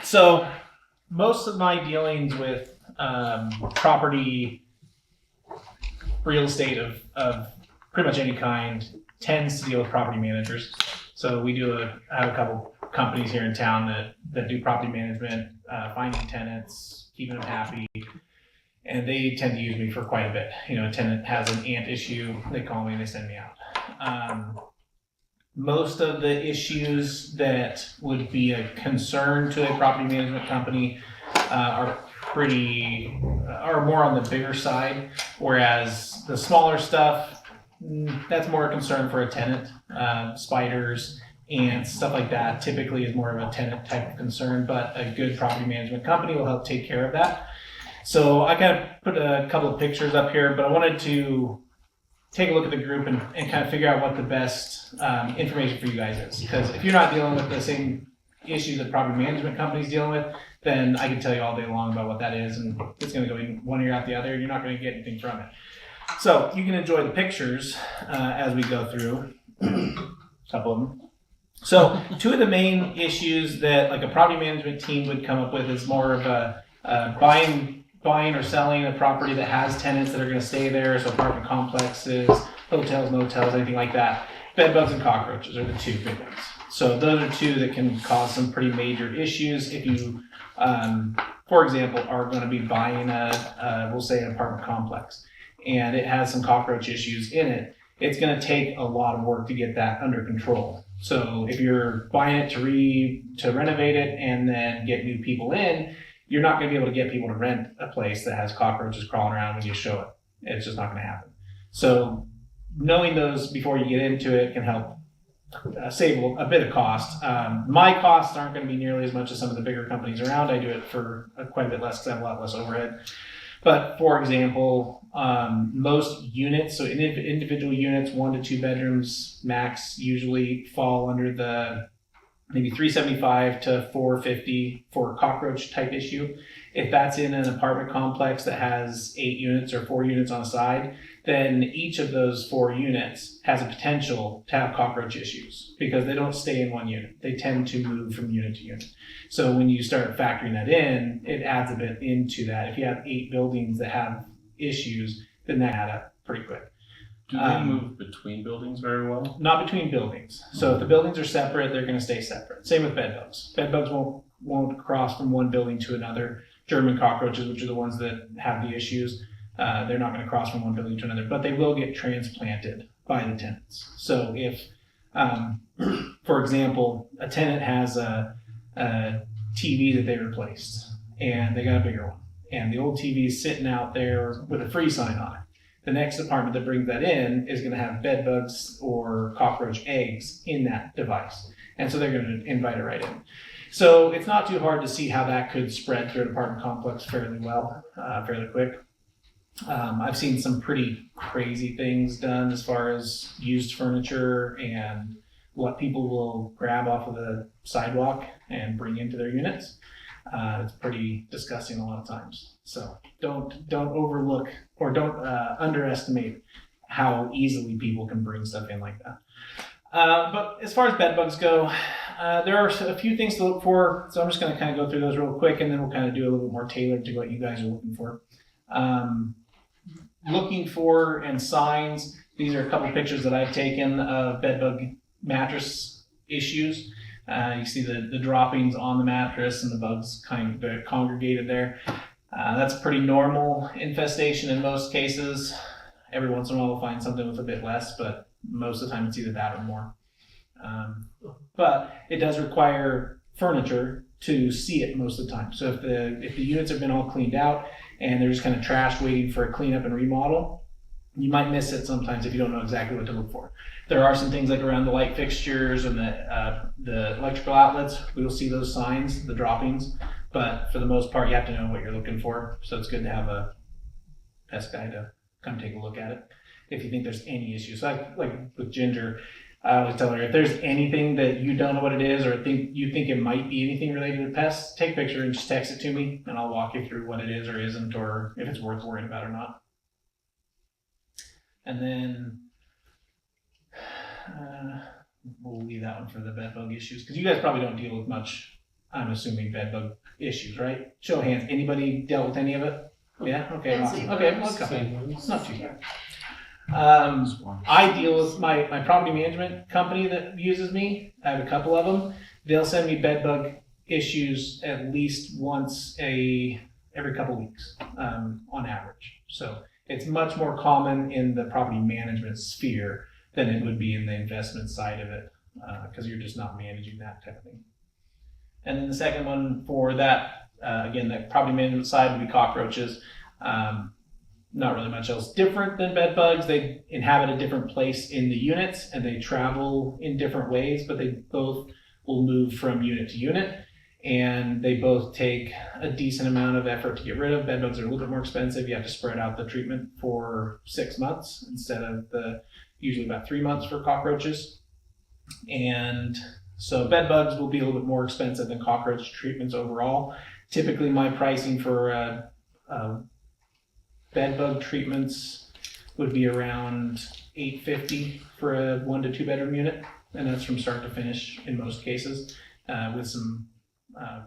So most of my dealings with property, real estate of pretty much any kind tends to deal with property managers. So we have a couple companies here in town that do property management, finding tenants, keeping them happy, and they tend to use me for quite a bit. You know, a tenant has an ant issue, they call me and they send me out. Most of the issues that would be a concern to a property management company are more on the bigger side, whereas the smaller stuff, that's more a concern for a tenant. Spiders, ants, stuff like that typically is more of a tenant type of concern, but a good property management company will help take care of that. So I kind of put a couple of pictures up here, but I wanted to take a look at the group and kind of figure out what the best information for you guys is. Because if you're not dealing with the same issues that property management companies dealing with, then I can tell you all day long about what that is, and it's going to go in one ear out the other, and you're not going to get anything from it. So you can enjoy the pictures as we go through a couple of them. So two of the main issues that like a property management team would come up with is more of a buying or selling a property that has tenants that are going to stay there, so apartment complexes, hotels, motels, anything like that. Bed bugs and cockroaches are the two big ones. So those are two that can cause some pretty major issues if you, for example, are going to be buying we'll say an apartment complex, and it has some cockroach issues in it. It's going to take a lot of work to get that under control. So if you're buying it to renovate it and then get new people in, you're not going to be able to get people to rent a place that has cockroaches crawling around when you show it. It's just not going to happen. So knowing those before you get into it can help save a bit of cost. My costs aren't going to be nearly as much as some of the bigger companies around. I do it for quite a bit less because I have a lot less overhead. But for example, most units, so individual units, 1 to 2 bedrooms max, usually fall under the maybe $375 to $450 for a cockroach type issue. If that's in an apartment complex that has 8 units or 4 units on a side, then each of those 4 units has a potential to have cockroach issues because they don't stay in one unit. They tend to move from unit to unit. So when you start factoring that in, it adds a bit into that. If you have 8 buildings that have issues, then that adds up pretty quick. Do they move between buildings very well? Not between buildings. So if the buildings are separate, they're going to stay separate. Same with bed bugs. Bed bugs won't cross from one building to another. German cockroaches, which are the ones that have the issues, they're not going to cross from one building to another, but they will get transplanted by the tenants. So if, for example, a tenant has a TV that they replaced and they got a bigger one, and the old TV is sitting out there with a free sign on it, the next apartment that brings that in is going to have bed bugs or cockroach eggs in that device. And so they're going to invite it right in. So it's not too hard to see how that could spread through an apartment complex fairly well, fairly quick. I've seen some pretty crazy things done as far as used furniture and what people will grab off of the sidewalk and bring into their units. It's pretty disgusting a lot of times. So don't overlook or don't underestimate how easily people can bring stuff in like that. But as far as bed bugs go, there are a few things to look for. So I'm just going to kind of go through those real quick, and then we'll kind of do a little bit more tailored to what you guys are looking for. Looking for and signs. These are a couple pictures that I've taken of bed bug mattress issues. You see the droppings on the mattress and the bugs kind of congregated there. That's pretty normal infestation in most cases. Every once in a while we'll find something with a bit less, but most of the time it's either that or more. But it does require furniture to see it most of the time. So if the units have been all cleaned out and they're just kind of trash waiting for a cleanup and remodel, you might miss it sometimes if you don't know exactly what to look for. There are some things like around the light fixtures and the electrical outlets. We'll see those signs, the droppings, but for the most part, you have to know what you're looking for. So it's good to have a pest guy to come take a look at it if you think there's any issues. So like with Ginger, I always tell her, if there's anything that you don't know what it is or you think it might be anything related to pests, take a picture and just text it to me, and I'll walk you through what it is or isn't, or if it's worth worrying about or not. And then we'll leave that one for the bed bug issues, because you guys probably don't deal with much I'm assuming bed bug issues, right? Show of hands. Anybody dealt with any of it? Yeah. Okay. Awesome. Okay. Well, it's not too bad. I deal with my property management company that uses me. I have a couple of them. They'll send me bed bug issues at least once every couple weeks, on average. So it's much more common in the property management sphere than it would be in the investment side of it, because you're just not managing that type of thing. And then the second one for that, again, the property management side would be cockroaches. Not really much else different than bed bugs. They inhabit a different place in the units and they travel in different ways, but they both will move from unit to unit. And they both take a decent amount of effort to get rid of. Bed bugs are a little bit more expensive. You have to spread out the treatment for 6 months instead of usually about 3 months for cockroaches. And so bed bugs will be a little bit more expensive than cockroach treatments overall. Typically my pricing for bed bug treatments would be around $850 for a 1 to 2 bedroom unit. And that's from start to finish in most cases, with some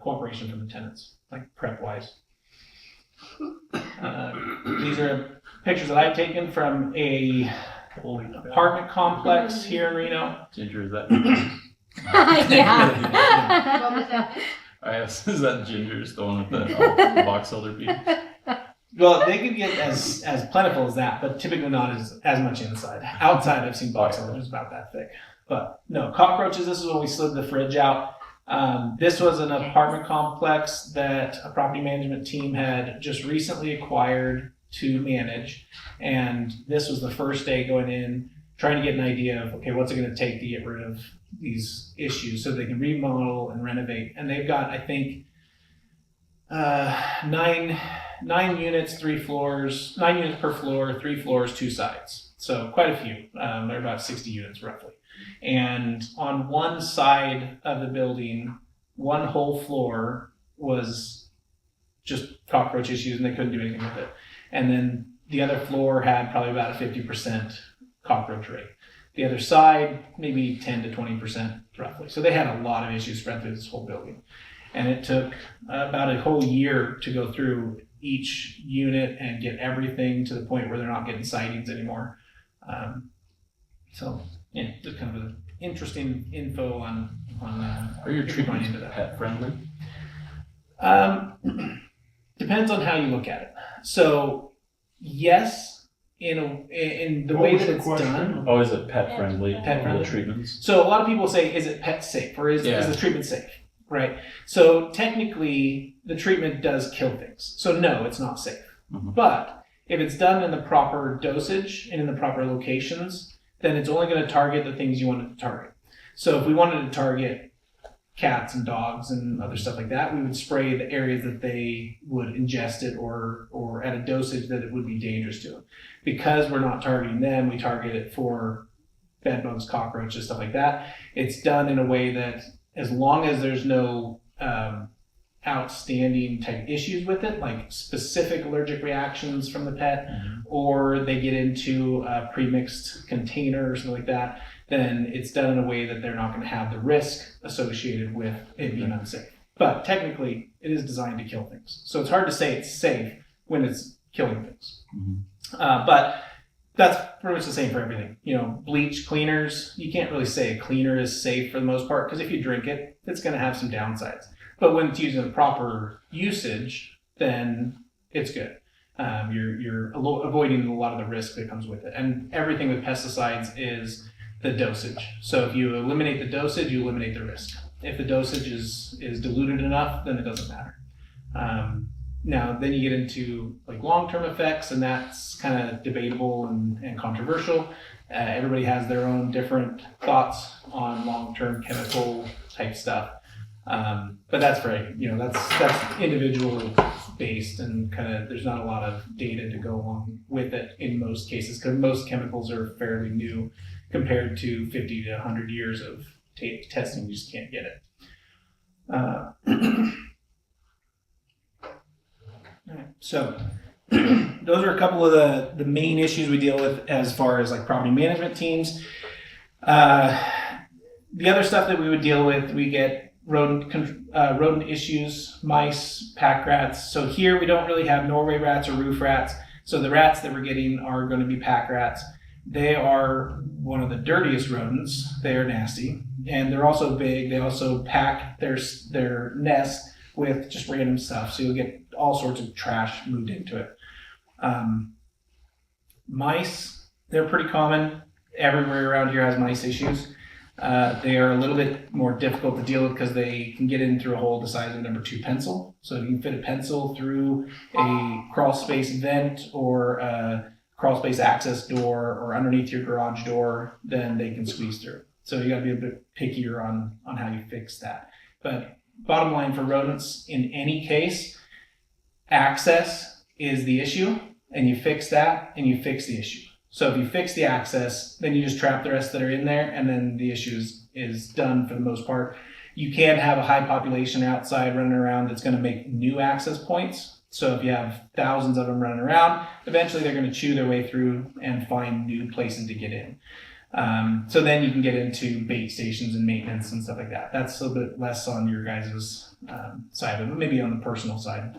cooperation from the tenants, like prep wise. These are pictures that I've taken from a apartment complex here in Reno. Ginger, is that? Yeah. What was that? I asked, is that Ginger's the one with the box elder bees? Well, they could get as plentiful as that, but typically not as much inside. Outside, I've seen box elders about that thick. But no, cockroaches, this is when we slid the fridge out. This was an apartment complex that a property management team had just recently acquired to manage. And this was the first day going in, trying to get an idea of, okay, what's it going to take to get rid of these issues so they can remodel and renovate. And they've got, I think, 9 units, 3 floors, 9 units per floor, 3 floors, 2 sides. So quite a few. They're about 60 units roughly. And on one side of the building, one whole floor was just cockroach issues and they couldn't do anything with it. And then the other floor had probably about a 50% cockroach rate. The other side, maybe 10 to 20% roughly. So they had a lot of issues spread through this whole building. And it took about a whole year to go through each unit and get everything to the point where they're not getting sightings anymore. So yeah, just kind of an interesting info on Are your treatments into that. pet friendly? Depends on how you look at it. So yes, in the way that it's done. Oh, is it pet friendly? Pet friendly. The treatments? So a lot of people say, is it pet safe or is the treatment safe? Right. So technically the treatment does kill things. So no, it's not safe. Mm-hmm. But if it's done in the proper dosage and in the proper locations, then it's only going to target the things you want it to target. So if we wanted to target cats and dogs and other stuff like that, we would spray the areas that they would ingest it or at a dosage that it would be dangerous to them. Because we're not targeting them, we target it for bed bugs, cockroaches, stuff like that. It's done in a way that as long as there's no outstanding type issues with it, like specific allergic reactions from the pet, or they get into a pre-mixed container or something like that, then it's done in a way that they're not going to have the risk associated with it being unsafe. But technically, it is designed to kill things. So it's hard to say it's safe when it's killing things. But that's pretty much the same for everything. You know, bleach, cleaners, you can't really say a cleaner is safe for the most part, because if you drink it, it's going to have some downsides. But when it's used in the proper usage, then it's good. You're avoiding a lot of the risk that comes with it. And everything with pesticides is the dosage. So if you eliminate the dosage, you eliminate the risk. If the dosage is diluted enough, then it doesn't matter. Now, then you get into like long-term effects, and that's kind of debatable and controversial. Everybody has their own different thoughts on long-term chemical type stuff. But that's very, that's individual based, and kind of there's not a lot of data to go along with it in most cases, because most chemicals are fairly new compared to 50 to 100 years of testing. You just can't get it. So those are a couple of the main issues we deal with as far as like property management teams. The other stuff that we would deal with, we get rodent issues, mice, pack rats. So here we don't really have Norway rats or roof rats. So the rats that we're getting are going to be pack rats. They are one of the dirtiest rodents. They are nasty, and they're also big. They also pack their nest with just random stuff. So you'll get all sorts of trash moved into it. Mice, they're pretty common. Everywhere around here has mice issues. They are a little bit more difficult to deal with because they can get in through a hole the size of a number 2 pencil. So if you can fit a pencil through a crawl space vent or a crawl space access door or underneath your garage door, then they can squeeze through. So you got to be a bit pickier on how you fix that. But bottom line for rodents, in any case, access is the issue, and you fix that and you fix the issue. So if you fix the access, then you just trap the rest that are in there, and then the issue is done for the most part. You can have a high population outside running around that's going to make new access points. So if you have thousands of them running around, eventually they're going to chew their way through and find new places to get in. So then you can get into bait stations and maintenance and stuff like that. That's a little bit less on your guys' side of it, but maybe on the personal side,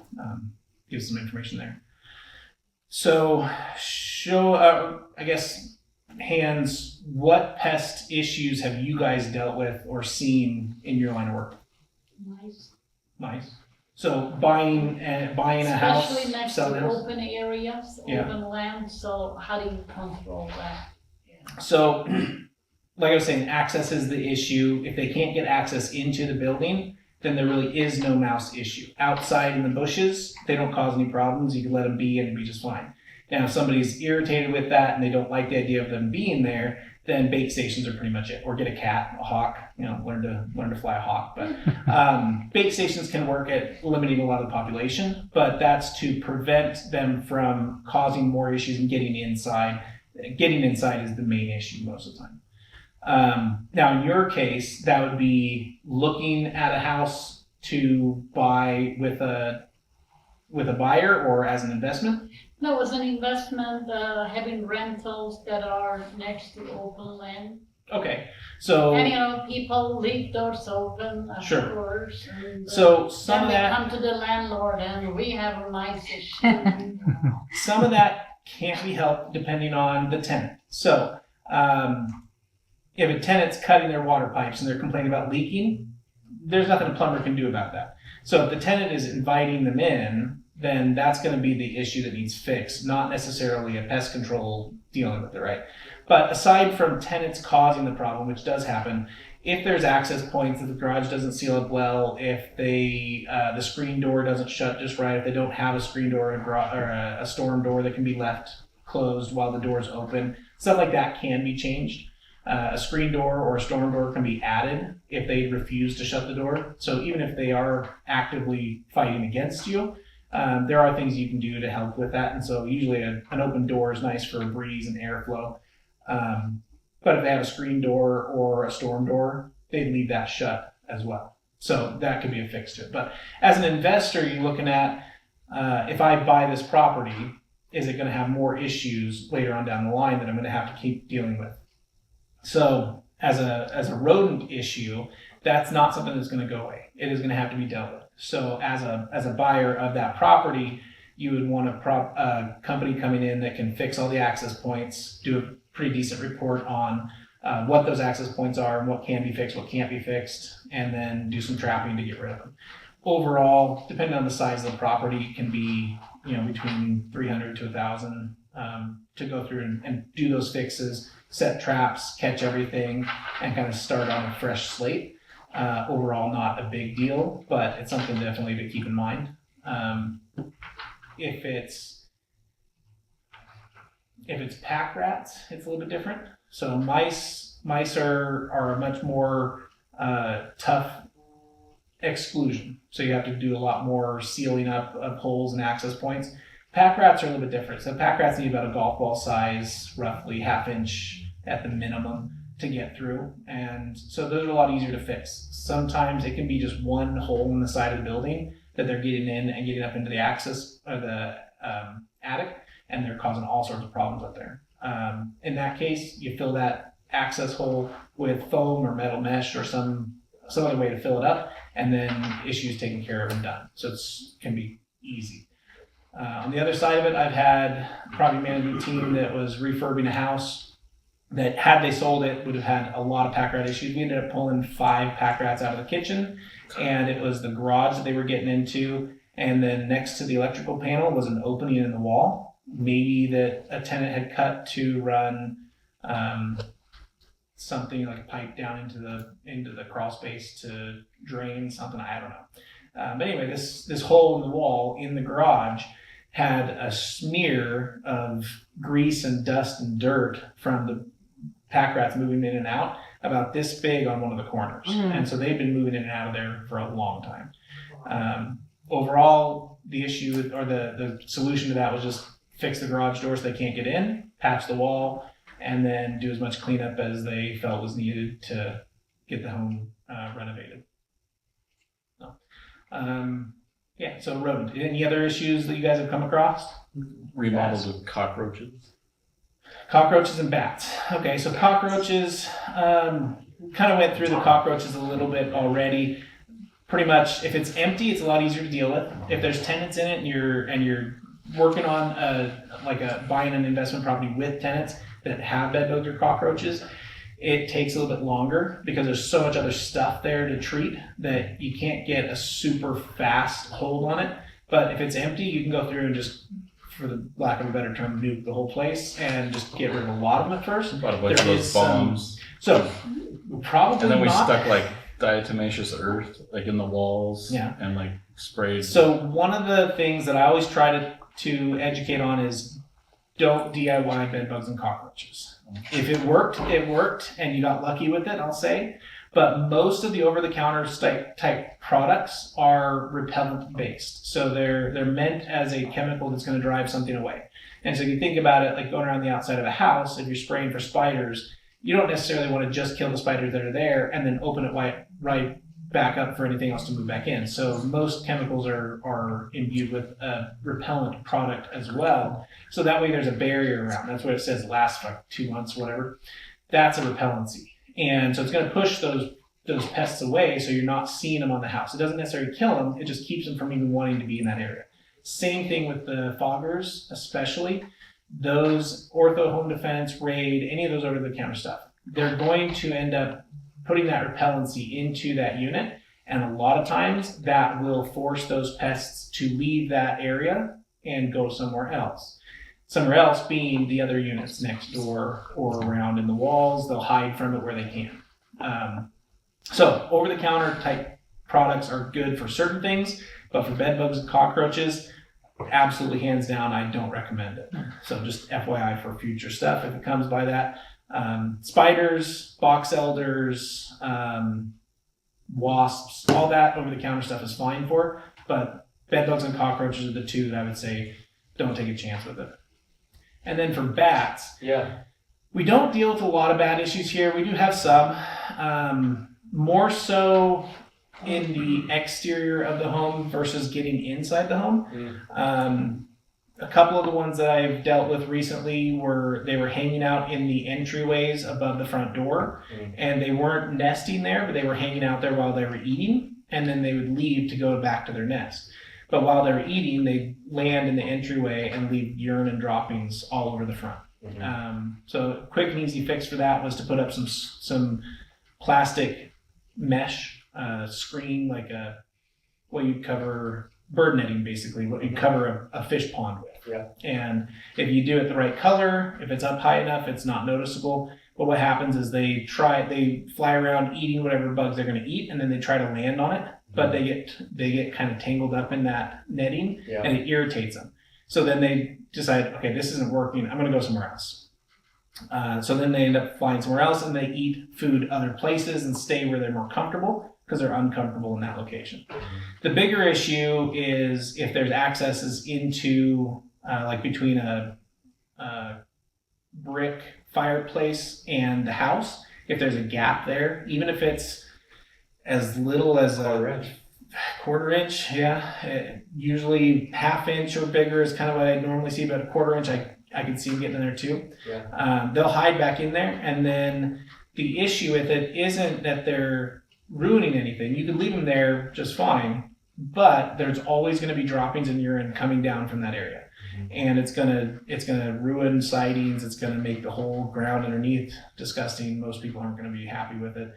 give some information there. So show, I guess, hands, what pest issues have you guys dealt with or seen in your line of work? Mice. So buying a house, especially next selling to a house? open areas, Yeah. open land, so how do you control that? So, like I was saying, access is the issue. If they can't get access into the building, then there really is no mouse issue. Outside in the bushes, they don't cause any problems. You can let them be and it'll be just fine. Now, if somebody's irritated with that and they don't like the idea of them being there, then bait stations are pretty much it. Or get a cat, a hawk, learn to fly a hawk. But bait stations can work at limiting a lot of the population, but that's to prevent them from causing more issues and getting inside. Getting inside is the main issue most of the time. Now, in your case, that would be looking at a house to buy with a buyer or as an investment. No, as an investment, having rentals that are next to open land. Okay, so And people leave doors open, of Sure. course. And, so some of then we that come to the landlord and we have a nice issue. some of that can't be helped depending on the tenant. So if a tenant's cutting their water pipes and they're complaining about leaking, there's nothing a plumber can do about that. So if the tenant is inviting them in, then that's going to be the issue that needs fixed, not necessarily a pest control dealing with it, right? But aside from tenants causing the problem, which does happen, if there's access points, if the garage doesn't seal up well, if the screen door doesn't shut just right, if they don't have a screen door or a storm door that can be left closed while the door is open, stuff like that can be changed. A screen door or a storm door can be added if they refuse to shut the door. So even if they are actively fighting against you, there are things you can do to help with that. And so usually an open door is nice for breeze and airflow. But if they have a screen door or a storm door, they leave that shut as well. So that could be a fix to it. But as an investor, you're looking at, if I buy this property, is it going to have more issues later on down the line that I'm going to have to keep dealing with? So as a rodent issue, that's not something that's going to go away. It is going to have to be dealt with. So as a buyer of that property, you would want a company coming in that can fix all the access points, do a pretty decent report on what those access points are and what can be fixed, what can't be fixed, and then do some trapping to get rid of them. Overall, depending on the size of the property, it can be between 300 to 1,000 to go through and do those fixes, set traps, catch everything, and kind of start on a fresh slate. Overall, not a big deal, but it's something definitely to keep in mind. If it's pack rats, it's a little bit different. So mice are a much more tough exclusion. So you have to do a lot more sealing up of holes and access points. Pack rats are a little bit different. So pack rats need about a golf ball size, roughly 1/2 inch at the minimum to get through. And so those are a lot easier to fix. Sometimes it can be just one hole in the side of the building that they're getting in and getting up into the access or the attic, and they're causing all sorts of problems up there. In that case, you fill that access hole with foam or metal mesh or some some other way to fill it up, and then issues taken care of and done. So can be easy. On the other side of it, I've had a property management team that was refurbing a house that, had they sold it, would have had a lot of pack rat issues. We ended up pulling 5 pack rats out of the kitchen, and it was the garage that they were getting into, and then next to the electrical panel was an opening in the wall, maybe that a tenant had cut to run something like a pipe down into the crawl space to drain something, I don't know. But anyway, this hole in the wall in the garage had a smear of grease and dust and dirt from the pack rats moving in and out, about this big on one of the corners. And so they've been moving in and out of there for a long time. Overall, the issue or the solution to that was just fix the garage door so they can't get in, patch the wall, and then do as much cleanup as they felt was needed to get the home renovated. So rodent. Any other issues that you guys have come across? Remodels with cockroaches. Cockroaches and bats. Okay, so cockroaches, kind of went through the cockroaches a little bit already. Pretty much, if it's empty, it's a lot easier to deal with. If there's tenants in it and you're working on buying an investment property with tenants that have bed bugs or cockroaches, it takes a little bit longer because there's so much other stuff there to treat that you can't get a super fast hold on it. But if it's empty, you can go through and just, for the lack of a better term, nuke the whole place and just get rid of a lot of them at first. Bought a bunch of those bombs. So probably and then we not. stuck like diatomaceous earth like in the walls. Yeah. And like sprayed. So one of the things that I always try to educate on is don't DIY bed bugs and cockroaches. If it worked, and you got lucky with it, I'll say. But most of the over-the-counter type products are repellent based. So they're meant as a chemical that's going to drive something away. And so if you think about it, like going around the outside of a house, if you're spraying for spiders, you don't necessarily want to just kill the spiders that are there and then open it right back up for anything else to move back in. So most chemicals are imbued with a repellent product as well. So that way there's a barrier around. That's what it says lasts for like 2 months, whatever. That's a repellency. And so it's going to push those pests away so you're not seeing them on the house. It doesn't necessarily kill them. It just keeps them from even wanting to be in that area. Same thing with the foggers, especially. Those Ortho, Home Defense, Raid, any of those over-the-counter stuff, they're going to end up putting that repellency into that unit. And a lot of times that will force those pests to leave that area and go somewhere else. Somewhere else being the other units next door or around in the walls. They'll hide from it where they can. So over-the-counter type products are good for certain things, but for bed bugs and cockroaches, absolutely hands down, I don't recommend it. So just FYI for future stuff if it comes by that. Spiders, box elders, wasps, all that over-the-counter stuff is fine for, but bed bugs and cockroaches are the two that I would say don't take a chance with it. And then for bats, we don't deal with a lot of bat issues here. We do have some, more so in the exterior of the home versus getting inside the home. A couple of the ones that I've dealt with recently they were hanging out in the entryways above the front door, and they weren't nesting there, but they were hanging out there while they were eating, and then they would leave to go back to their nest. But while they were eating, they'd land in the entryway and leave urine and droppings all over the front. So a quick and easy fix for that was to put up some plastic mesh screen, like what you'd cover bird netting, basically, what you'd cover a fish pond with. And if you do it the right color, if it's up high enough, it's not noticeable. But what happens is they fly around eating whatever bugs they're going to eat, and then they try to land on it, but they get kind of tangled up in that netting, and it irritates them. So then they decide, okay, this isn't working, I'm going to go somewhere else. So then they end up flying somewhere else, and they eat food other places and stay where they're more comfortable because they're uncomfortable in that location. The bigger issue is if there's accesses into, like between a brick fireplace and the house, if there's a gap there, even if it's as little as a quarter inch, usually half inch or bigger is kind of what I normally see, but a quarter inch I can see them getting in there too. They'll hide back in there, and then the issue with it isn't that they're ruining anything. You could leave them there just fine, but there's always going to be droppings in urine coming down from that area. And it's gonna ruin sightings. It's gonna make the whole ground underneath disgusting. Most people aren't gonna be happy with it.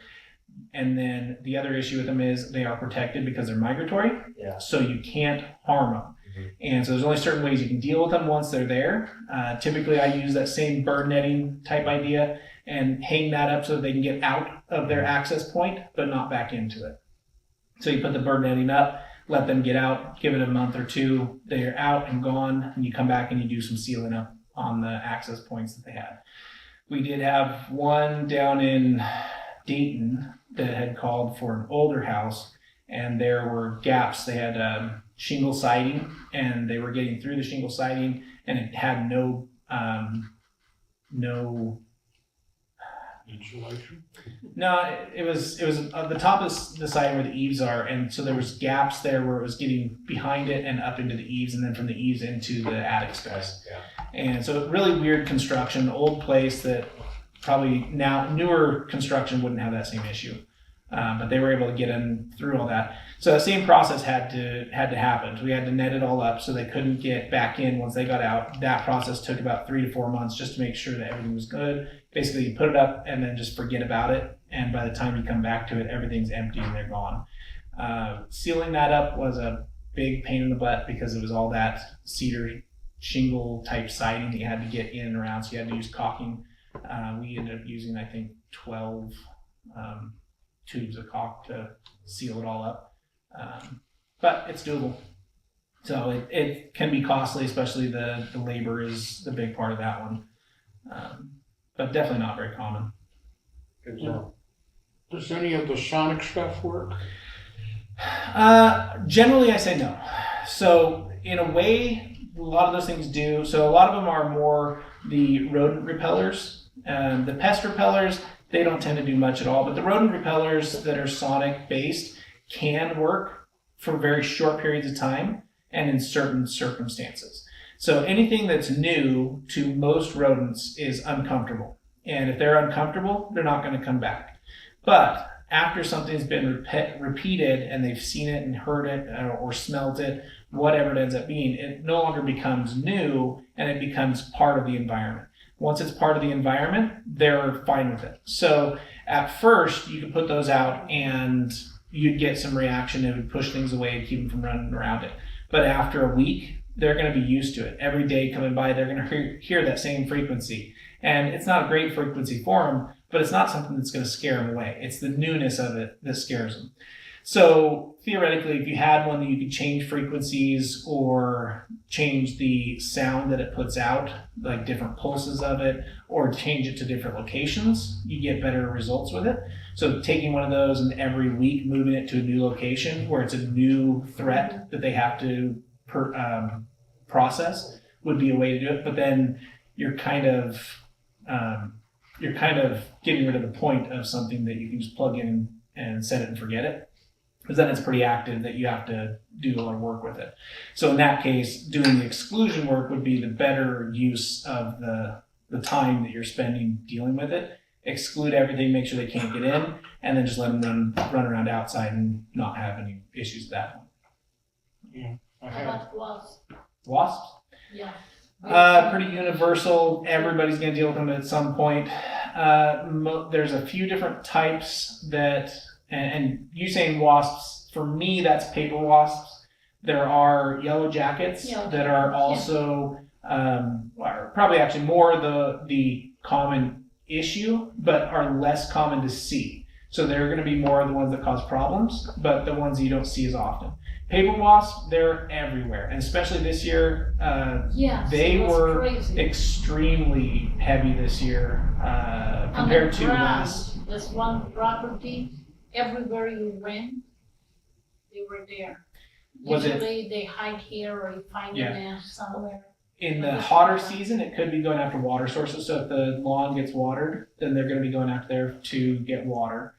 And then the other issue with them is they are protected because they're migratory. Yeah. So you can't harm them. And so there's only certain ways you can deal with them once they're there. Typically, I use that same bird netting type idea and hang that up so that they can get out of their access point, but not back into it. So you put the bird netting up, let them get out, give it a month or two, they're out and gone, and you come back and you do some sealing up on the access points that they had. We did have one down in Dayton that had called for an older house, and there were gaps. They had shingle siding, and they were getting through the shingle siding, and it had no Insulation? No, it was at the top of the side where the eaves are, and so there was gaps there where it was getting behind it and up into the eaves, and then from the eaves into the attic space. Yeah. And so really weird construction, old place that probably now newer construction wouldn't have that same issue, but they were able to get in through all that. So the same process had to happen. So we had to net it all up so they couldn't get back in once they got out. That process took about 3 to 4 months just to make sure that everything was good. Basically, you put it up and then just forget about it. And by the time you come back to it, everything's empty and they're gone. Sealing that up was a big pain in the butt because it was all that cedar shingle type siding that you had to get in and around. So you had to use caulking. We ended up using, I think, 12 tubes of caulk to seal it all up. But it's doable. So it can be costly, especially the labor is the big part of that one. But definitely not very common. Good job. Does any of the sonic stuff work? Generally, I say no. So in a way, a lot of those things do. So a lot of them are more the rodent repellers. The pest repellers, they don't tend to do much at all. But the rodent repellers that are sonic based can work for very short periods of time and in certain circumstances. So anything that's new to most rodents is uncomfortable. And if they're uncomfortable, they're not going to come back. But after something's been repeated and they've seen it and heard it or smelt it, whatever it ends up being, it no longer becomes new and it becomes part of the environment. Once it's part of the environment, they're fine with it. So at first, you could put those out and you'd get some reaction. It would push things away and keep them from running around it. But after a week, they're going to be used to it. Every day coming by, they're going to hear that same frequency. And it's not a great frequency for them, but it's not something that's going to scare them away. It's the newness of it that scares them. So theoretically, if you had one that you could change frequencies or change the sound that it puts out, like different pulses of it, or change it to different locations, you get better results with it. So taking one of those and every week moving it to a new location where it's a new threat that they have to process would be a way to do it. But then you're kind of getting rid of the point of something that you can just plug in and set it and forget it. Because then it's pretty active that you have to do a lot of work with it. So in that case, doing the exclusion work would be the better use of the time that you're spending dealing with it. Exclude everything, make sure they can't get in, and then just let them run around outside and not have any issues with that. Yeah. I How have. about wasps? Wasps? Yeah. Pretty universal. Everybody's going to deal with them at some point. There's a few different types that, and you saying wasps, for me, that's paper wasps. There are yellow jackets that are also probably actually more the common issue, but are less common to see. So they're going to be more of the ones that cause problems, but the ones you don't see as often. Paper wasps, they're everywhere, and especially this year, they were crazy. extremely heavy this year compared to last. This one property, everywhere you went, they were there. Was it- Usually they hide here or you find a nest somewhere. In the hotter season, it could be going after water sources. So if the lawn gets watered, then they're going to be going out there to get water.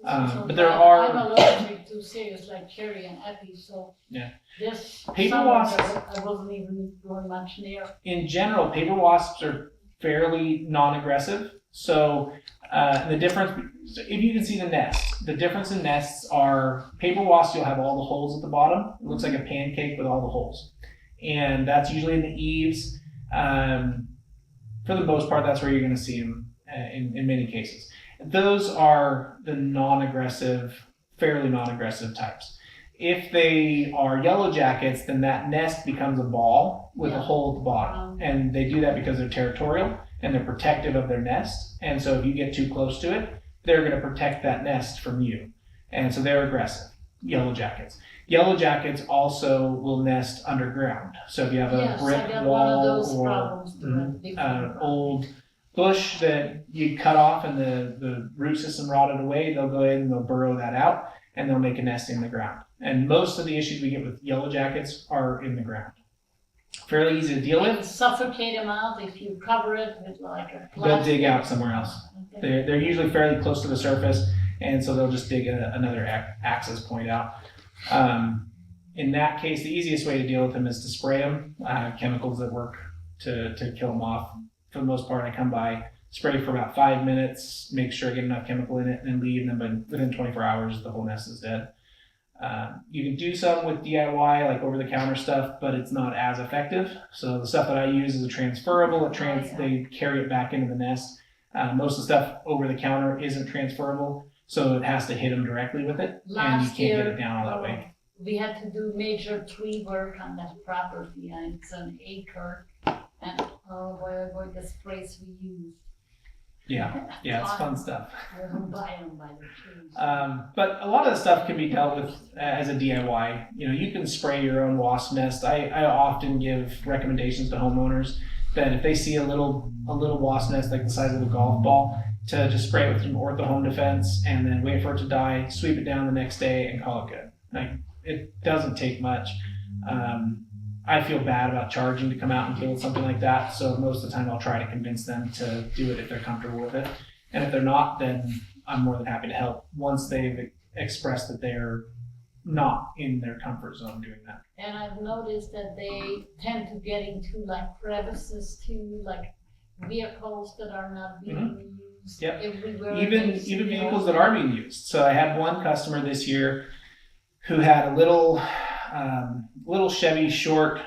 But there are- I'm allergic to serious like cherry and apple, so Yeah. this Paper summer wasps- I wasn't even going much near. In general, paper wasps are fairly non-aggressive. So the difference, so if you can see the nest, the difference in nests are paper wasps, you'll have all the holes at the bottom. It looks like a pancake with all the holes. And that's usually in the eaves. For the most part, that's where you're going to see them in many cases. Those are the non-aggressive, fairly non-aggressive types. If they are yellow jackets, then that nest becomes a ball with a hole at the bottom. And they do that because they're territorial and they're protective of their nest. And so if you get too close to it, they're going to protect that nest from you. And so they're aggressive, yellow jackets. Yellow jackets also will nest underground. So if you have a brick wall or old bush that you cut off and the root system rotted away, they'll go in and they'll burrow that out and they'll make a nest in the ground. And most of the issues we get with yellow jackets are in the ground. Fairly easy to deal You with. suffocate them out if you cover it with like a plastic. They'll dig out somewhere else. Okay. They're usually fairly close to the surface, and so they'll just dig another access point out. In that case, the easiest way to deal with them is to spray them, chemicals that work to kill them off. For the most part, I come by, spray for about 5 minutes, make sure I get enough chemical in it, and then leave, and then within 24 hours, the whole nest is dead. You can do some with DIY, like over-the-counter stuff, but it's not as effective. So the stuff that I use is a transferable. They carry it back into the nest. Most of the stuff over-the-counter isn't transferable, so it has to hit them directly with it, and you can't get it down all that way. We had to do major tree work on that property, and it's an acre, and oh boy, the sprays we use. Yeah, it's fun stuff. I don't buy them by the trees. But a lot of the stuff can be dealt with as a DIY. You can spray your own wasp nest. I often give recommendations to homeowners that if they see a little wasp nest like the size of a golf ball, to just spray it with some Ortho Home Defense and then wait for it to die, sweep it down the next day, and call it good. Like, it doesn't take much. I feel bad about charging to come out and deal with something like that, so most of the time I'll try to convince them to do it if they're comfortable with it. And if they're not, then I'm more than happy to help once they've expressed that they're not in their comfort zone doing that. And I've noticed that they tend to get into like crevices too, like vehicles that are not being used everywhere. Even vehicles that are being used. So I had one customer this year who had a little Chevy short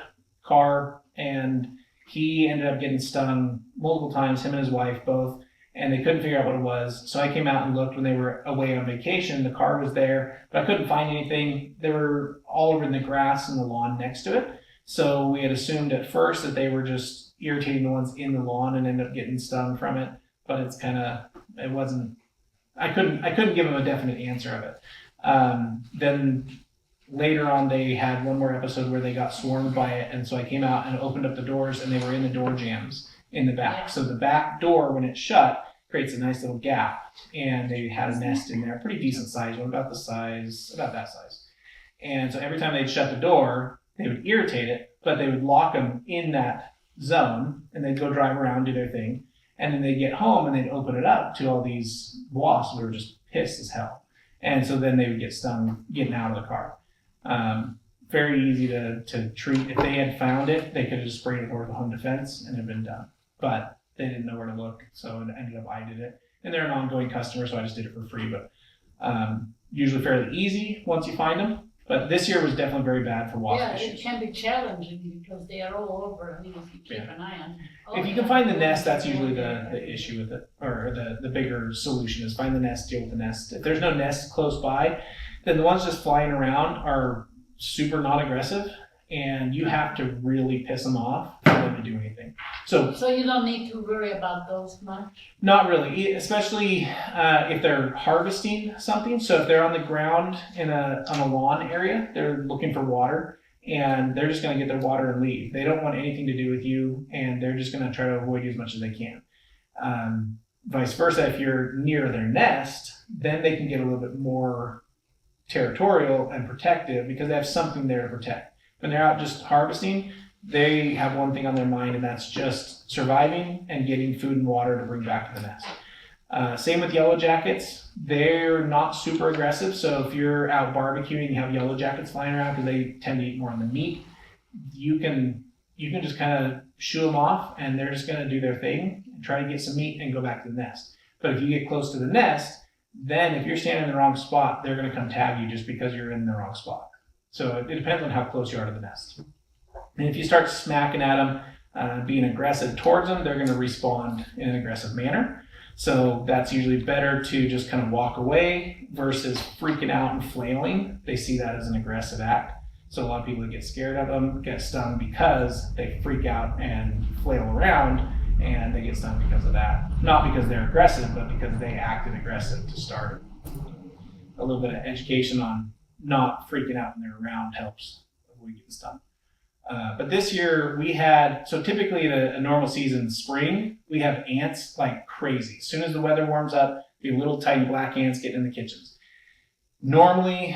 car, and he ended up getting stung multiple times, him and his wife both, and they couldn't figure out what it was. So I came out and looked when they were away on vacation. The car was there, but I couldn't find anything. They were all over in the grass and the lawn next to it. So we had assumed at first that they were just irritating the ones in the lawn and ended up getting stung from it. But it wasn't, I couldn't give them a definite answer of it. Then later on, they had one more episode where they got swarmed by it, and so I came out and opened up the doors, and they were in the door jambs in the back. Yeah. So the back door, when it's shut, creates a nice little gap, and they had a nest in there, pretty decent size, one about that size. And so every time they'd shut the door, they would irritate it, but they would lock them in that zone, and they'd go drive around, do their thing, and then they'd get home and they'd open it up to all these wasps that were just pissed as hell. And so then they would get stung getting out of the car. Very easy to treat. If they had found it, they could have just sprayed it over the Home Defense and it had been done. But they didn't know where to look, so it ended up I did it. And they're an ongoing customer, so I just did it for free. But usually fairly easy once you find them. But this year was definitely very bad for wasp issues. It can be challenging because they are all over. I mean, if you keep an eye on them. If you can find the nest, that's usually the issue with it, or the bigger solution is find the nest, deal with the nest. If there's no nest close by, then the ones just flying around are super non-aggressive, and you have to really piss them off for them to do anything. So you don't need to worry about those much? Not really, especially if they're harvesting something. So if they're on the ground on a lawn area, they're looking for water, and they're just going to get their water and leave. They don't want anything to do with you, and they're just going to try to avoid you as much as they can. Vice versa, if you're near their nest, then they can get a little bit more territorial and protective because they have something there to protect. When they're out just harvesting, they have one thing on their mind, and that's just surviving and getting food and water to bring back to the nest. Same with yellow jackets. They're not super aggressive, so if you're out barbecuing and you have yellow jackets flying around because they tend to eat more on the meat, you can just kind of shoo them off, and they're just going to do their thing. and try to get some meat and go back to the nest. But if you get close to the nest, then if you're standing in the wrong spot, they're going to come tab you just because you're in the wrong spot. So it depends on how close you are to the nest. And if you start smacking at them, being aggressive towards them, they're going to respond in an aggressive manner. So that's usually better to just kind of walk away versus freaking out and flailing. They see that as an aggressive act. So a lot of people that get scared of them get stung because they freak out and flail around, and they get stung because of that. Not because they're aggressive, but because they acted aggressive to start. A little bit of education on not freaking out when they're around helps avoid getting stung. But this year we had, so typically in a normal season, spring, we have ants like crazy. As soon as the weather warms up, the little tiny black ants get in the kitchens. Normally,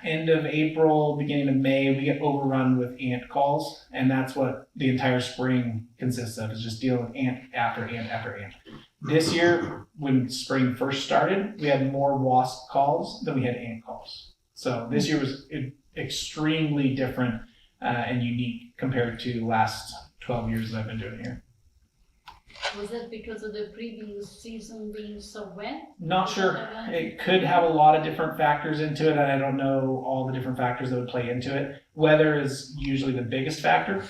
end of April, beginning of May, we get overrun with ant calls, and that's what the entire spring consists of, is just dealing with ant after ant after ant. This year, when spring first started, we had more wasp calls than we had ant calls. So this year was extremely different and unique compared to the last 12 years that I've been doing here. Was it because of the previous season being so wet? Not sure. It could have a lot of different factors into it, and I don't know all the different factors that would play into it. Weather is usually the biggest factor.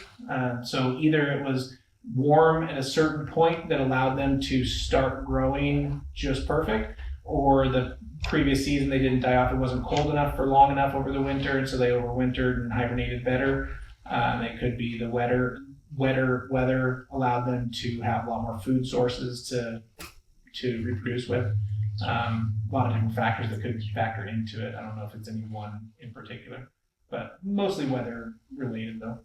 So either it was warm at a certain point that allowed them to start growing just perfect, or the previous season they didn't die off. It wasn't cold enough for long enough over the winter, and so they overwintered and hibernated better. It could be the wetter weather allowed them to have a lot more food sources to reproduce with. A lot of different factors that could factor into it. I don't know if it's any one in particular, but mostly weather related though.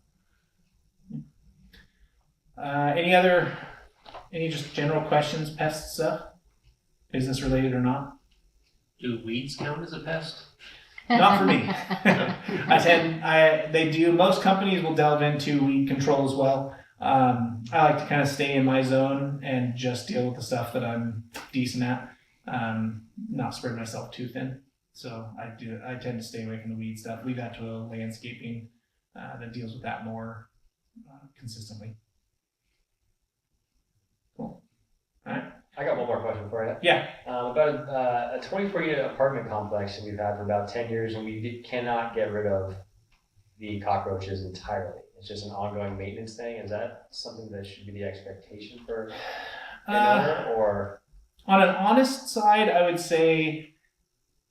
Any just general questions, pest stuff, business related or not? Do weeds count as a pest? Not for me. They do. Most companies will delve into weed control as well. I like to kind of stay in my zone and just deal with the stuff that I'm decent at. Not spread myself too thin. So I tend to stay away from the weed stuff. Leave that to a landscaping that deals with that more consistently. Cool. All right. I got one more question for you. Yeah. About a 24-unit apartment complex that we've had for about 10 years, and we cannot get rid of the cockroaches entirely. It's just an ongoing maintenance thing. Is that something that should be the expectation for an owner, or? On an honest side, I would say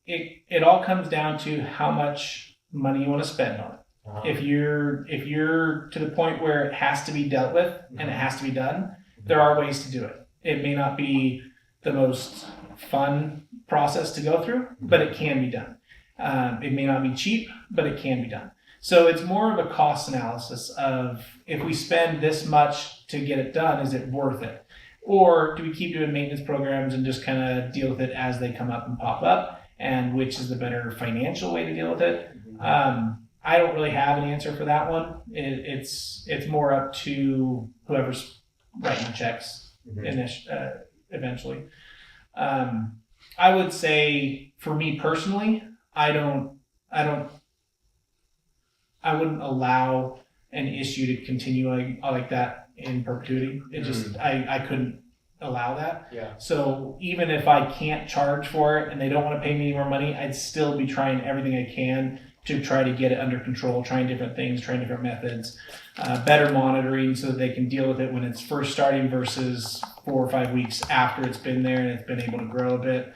it all comes down to how much money you want to spend on it. Uh-huh. If you're to the point where it has to be dealt with and it has to be done, there are ways to do it. It may not be the most fun process to go through, but it can be done. It may not be cheap, but it can be done. So it's more of a cost analysis of, if we spend this much to get it done, is it worth it? Or do we keep doing maintenance programs and just kind of deal with it as they come up and pop up, and which is the better financial way to deal with it? I don't really have an answer for that one. It's more up to whoever's writing the checks eventually. I would say, for me personally, I wouldn't allow an issue to continue like that in perpetuity. It just, I couldn't allow that. Yeah. So even if I can't charge for it and they don't want to pay me any more money, I'd still be trying everything I can to try to get it under control, trying different things, trying different methods, better monitoring so that they can deal with it when it's first starting versus 4 or 5 weeks after it's been there and it's been able to grow a bit.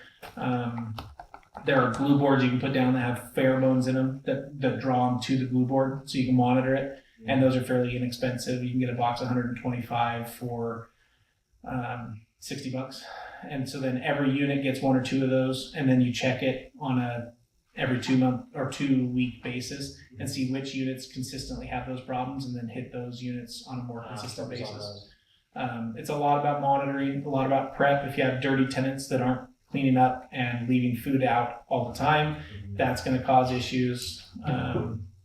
There are glue boards you can put down that have pheromones in them that draw them to the glue board so you can monitor it. And those are fairly inexpensive. You can get a box of 125 for $60. And so then every unit gets 1 or 2 of those, and then you check it on every 2 month or 2 week basis and see which units consistently have those problems, and then hit those units on a more consistent basis. It's a lot about monitoring, a lot about prep. If you have dirty tenants that aren't cleaning up and leaving food out all the time, that's going to cause issues.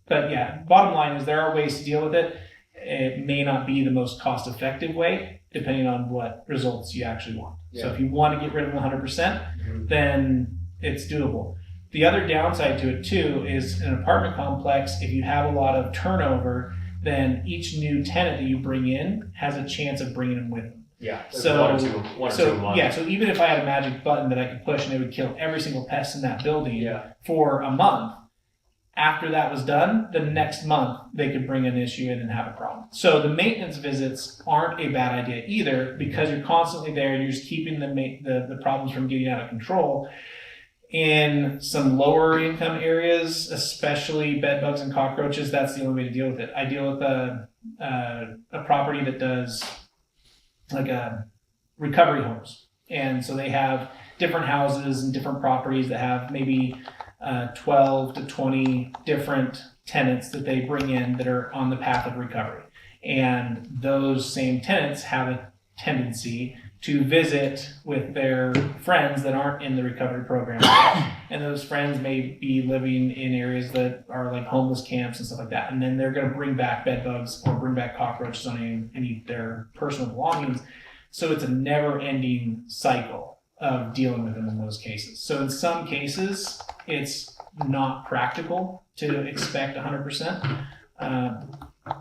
But yeah, bottom line is there are ways to deal with it. It may not be the most cost effective way, depending on what results you actually want. Yeah. So if you want to get rid of them 100%, then it's doable. The other downside to it too is an apartment complex, if you have a lot of turnover, then each new tenant that you bring in has a chance of bringing them with them. Yeah. So- one or two a So month. yeah, so even if I had a magic button that I could push and it would kill every single pest in that building Yeah. for a month, after that was done, the next month they could bring an issue in and have a problem. So the maintenance visits aren't a bad idea either, because you're constantly there and you're just keeping the problems from getting out of control. In some lower income areas, especially bed bugs and cockroaches, that's the only way to deal with it. I deal with a property that does like recovery homes, and so they have different houses and different properties that have maybe 12 to 20 different tenants that they bring in that are on the path of recovery. And those same tenants have a tendency to visit with their friends that aren't in the recovery program. And those friends may be living in areas that are like homeless camps and stuff like that. And then they're going to bring back bed bugs or bring back cockroaches on any of their personal belongings. So it's a never ending cycle of dealing with them in those cases. So in some cases, it's not practical to expect 100%.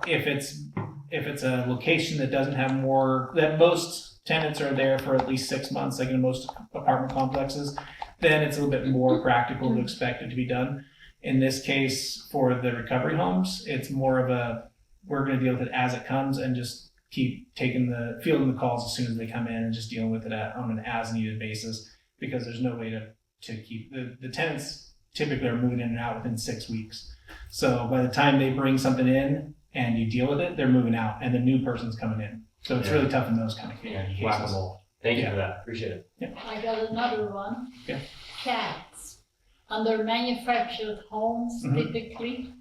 If it's a location that doesn't have more, that most tenants are there for at least 6 months, like in most apartment complexes, then it's a little bit more practical to expect it to be done. In this case, for the recovery homes, it's more of a, we're going to deal with it as it comes and just keep fielding the calls as soon as they come in and just dealing with it on an as needed basis, because there's no way to keep the tenants typically are moving in and out within 6 weeks. So by the time they bring something in and you deal with it, they're moving out and the new person's coming in. So it's really tough in those kind of cases. Whack-a-mole. Thank you Yeah. for that. Appreciate it. I got another one. Yeah. Cats. Under manufactured homes, Mhm. typically,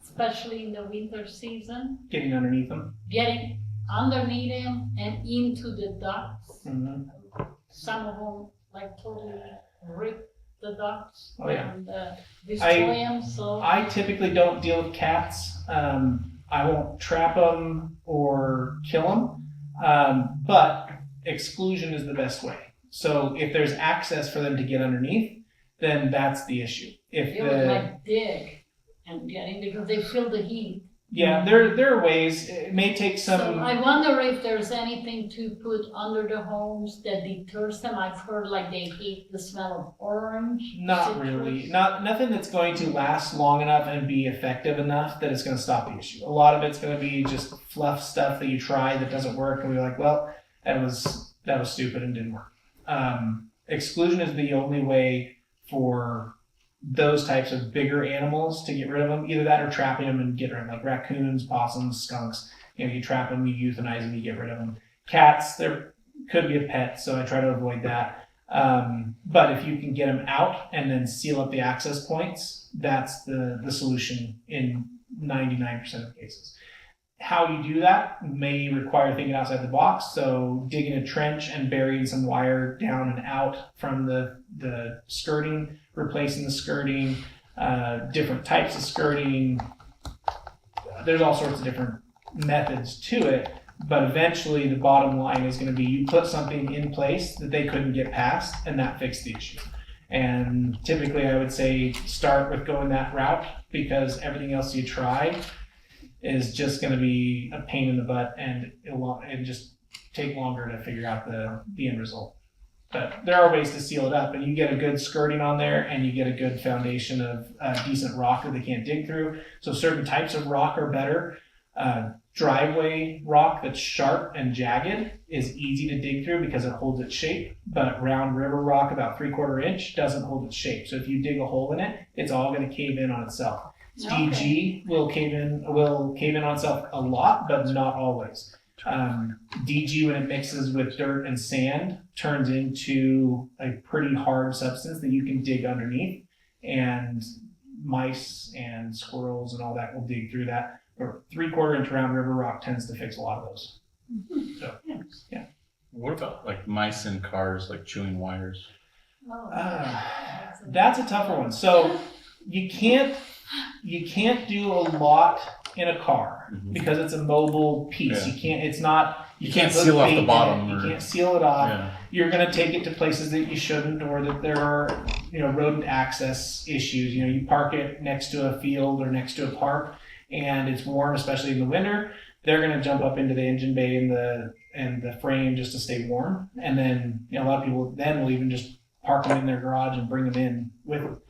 especially in the winter season, Getting underneath them. getting underneath them and into the ducts. Mm-hmm. Some of them like totally rip the ducts Oh, yeah. and destroy them. So I typically don't deal with cats. I won't trap them or kill them, but exclusion is the best way. So if there's access for them to get underneath, then that's the issue. If they would like dig and get in because they feel the heat. yeah, there are ways. It may take some. So I wonder if there's anything to put under the homes that deters them. I've heard like they hate the smell of orange. Not citrus. really. Nothing that's going to last long enough and be effective enough that it's going to stop the issue. A lot of it's going to be just fluff stuff that you try that doesn't work, and we're like, well, that was stupid and didn't work. Exclusion is the only way for those types of bigger animals to get rid of them. Either that or trapping them and get rid of them, like raccoons, possums, skunks. You trap them, you euthanize them, you get rid of them. Cats, there could be a pet, so I try to avoid that. But if you can get them out and then seal up the access points, that's the solution in 99% of cases. How you do that may require thinking outside the box. So digging a trench and burying some wire down and out from the skirting, replacing the skirting, different types of skirting. There's all sorts of different methods to it, but eventually the bottom line is going to be you put something in place that they couldn't get past, and that fixed the issue. And typically I would say start with going that route, because everything else you try is just going to be a pain in the butt, and it'll just take longer to figure out the end result. But there are ways to seal it up, and you get a good skirting on there, and you get a good foundation of decent rock that they can't dig through. So certain types of rock are better. Driveway rock that's sharp and jagged is easy to dig through because it holds its shape, but round river rock about 3/4 inch doesn't hold its shape. So if you dig a hole in it, it's all going to cave in on itself. Okay. DG will cave in on itself a lot, but not always. DG, when it mixes with dirt and sand, turns into a pretty hard substance that you can dig underneath, and mice and squirrels and all that will dig through that. Or 3/4 inch round river rock tends to fix a lot of those. So, yeah. What about like mice in cars, like chewing wires? Oh, That's a tougher one. So you can't do a lot in a car because it's a mobile piece. Yeah. You can't put seal off bait the in bottom it. or- You can't seal it off. Yeah. You're going to take it to places that you shouldn't, or that there are, rodent access issues. You park it next to a field or next to a park, and it's warm, especially in the winter. they're going to jump up into the engine bay and the frame just to stay warm. And then a lot of people then will even just park them in their garage and bring them in with them.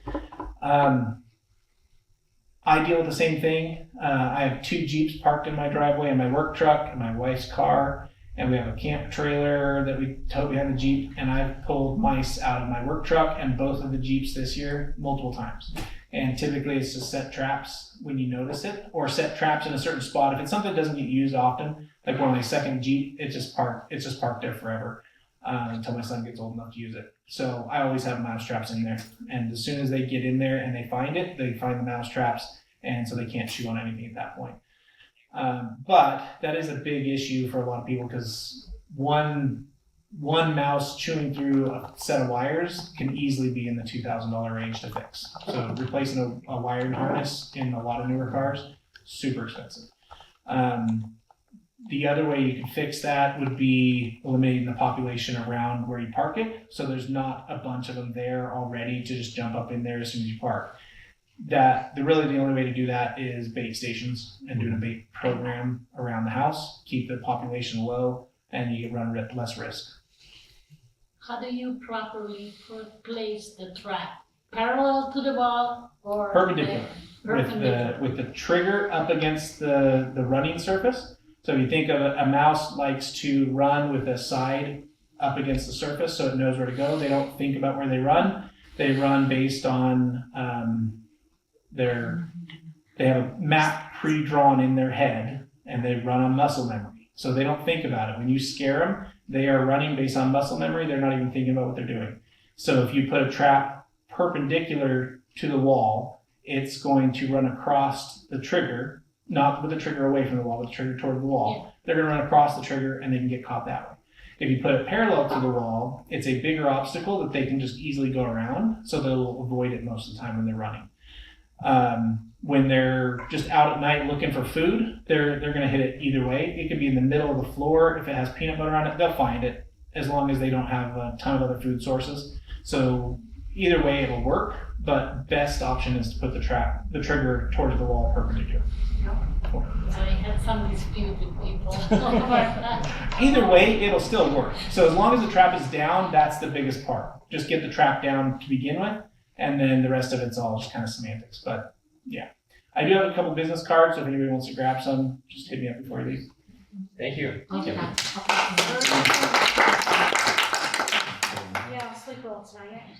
I deal with the same thing. I have 2 Jeeps parked in my driveway, and my work truck, and my wife's car, and we have a camp trailer that we tow behind the Jeep, and I've pulled mice out of my work truck and both of the Jeeps this year multiple times. And typically it's just set traps when you notice it, or set traps in a certain spot. If it's something that doesn't get used often, like one of my second Jeep, it's just parked there forever until my son gets old enough to use it. So I always have mouse traps in there. And as soon as they get in there and they find the mouse traps, and so they can't chew on anything at that point. But that is a big issue for a lot of people because one mouse chewing through a set of wires can easily be in the $2,000 range to fix. So replacing a wiring harness in a lot of newer cars, super expensive. The other way you can fix that would be eliminating the population around where you park it, so there's not a bunch of them there already to just jump up in there as soon as you park. The only way to do that is bait stations and doing a bait program around the house, keep the population low, and you run less risk. How do you properly place the trap? Parallel to the wall or Perpendicular. perpendicular? With the trigger up against the running surface. So if you think of a mouse likes to run with a side up against the surface so it knows where to go. They don't think about where they run. They run based on they have a map pre-drawn in their head, and they run on muscle memory. So they don't think about it. When you scare them, they are running based on muscle memory. They're not even thinking about what they're doing. So if you put a trap perpendicular to the wall, it's going to run across the trigger, not with the trigger away from the wall, but the trigger toward the wall. Yeah. They're going to run across the trigger, and they can get caught that way. If you put it parallel to the wall, it's a bigger obstacle that they can just easily go around, so they'll avoid it most of the time when they're running. When they're just out at night looking for food, they're going to hit it either way. It could be in the middle of the floor. If it has peanut butter on it, they'll find it as long as they don't have a ton of other food sources. So either way, it'll work, but best option is to put the trigger towards the wall perpendicular. I had some dispute with people over that. Either way, it'll still work. So as long as the trap is down, that's the biggest part. Just get the trap down to begin with, and then the rest of it's all just kind of semantics. But yeah, I do have a couple business cards, so if anybody wants to grab some, just hit me up before you leave. Thank you. Okay. Yeah, I'll sleep well tonight.